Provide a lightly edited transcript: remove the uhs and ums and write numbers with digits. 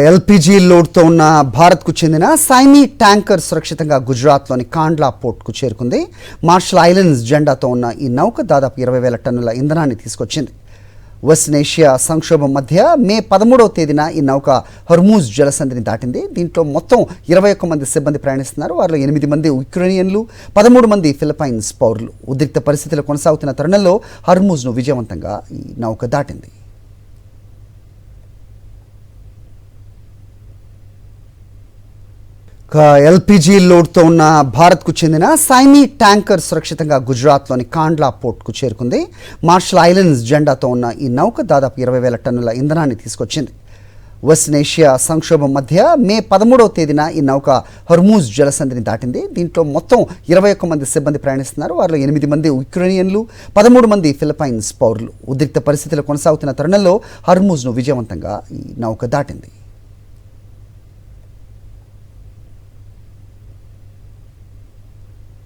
LPG లోడ్తో ఉన్న భారత్కు చెందిన సైమీ ట్యాంకర్ సురక్షితంగా గుజరాత్లోని కాండ్లా పోర్ట్కు చేరుకుంది. మార్షల్ ఐలాండ్స్ జెండాతో ఉన్న ఈ నౌక దాదాపు 20,000 టన్నుల ఇంధనాన్ని తీసుకొచ్చింది. వెస్టర్న్ ఏషియా సంక్షోభం మధ్య మే 13వ తేదీన ఈ నౌక హర్మూజ్ జలసంధిని దాటింది. దీంట్లో మొత్తం 21 మంది సిబ్బంది ప్రయాణిస్తున్నారు. వారిలో 8 మంది ఉక్రెయినియన్లు, 13 మంది ఫిలిప్పైన్స్ పౌరులు. ఉద్రిక్త పరిస్థితులు కొనసాగుతున్న తరుణంలో హర్మూజ్ను విజయవంతంగా ఈ నౌక దాటింది. ఎల్పీజీ లోడ్తో ఉన్న భారత్కు చెందిన సైమీ ట్యాంకర్ సురక్షితంగా గుజరాత్లోని కాండ్లా పోర్ట్కు చేరుకుంది. మార్షల్ ఐలాండ్స్ జెండాతో ఉన్న ఈ నౌక దాదాపు 20,000 టన్నుల ఇంధనాన్ని తీసుకొచ్చింది. వెస్టర్న్ ఏషియా సంక్షోభం మధ్య మే 13వ తేదీన ఈ నౌక హర్మూజ్ జలసంధిని దాటింది. దీంట్లో మొత్తం 21 మంది సిబ్బంది ప్రయాణిస్తున్నారు. వారిలో 8 మంది ఉక్రెయినియన్లు, 13 మంది ఫిలిప్పైన్స్ పౌరులు. ఉద్రిక్త పరిస్థితులు కొనసాగుతున్న తరుణంలో హర్మూజ్ను విజయవంతంగా ఈ నౌక దాటింది.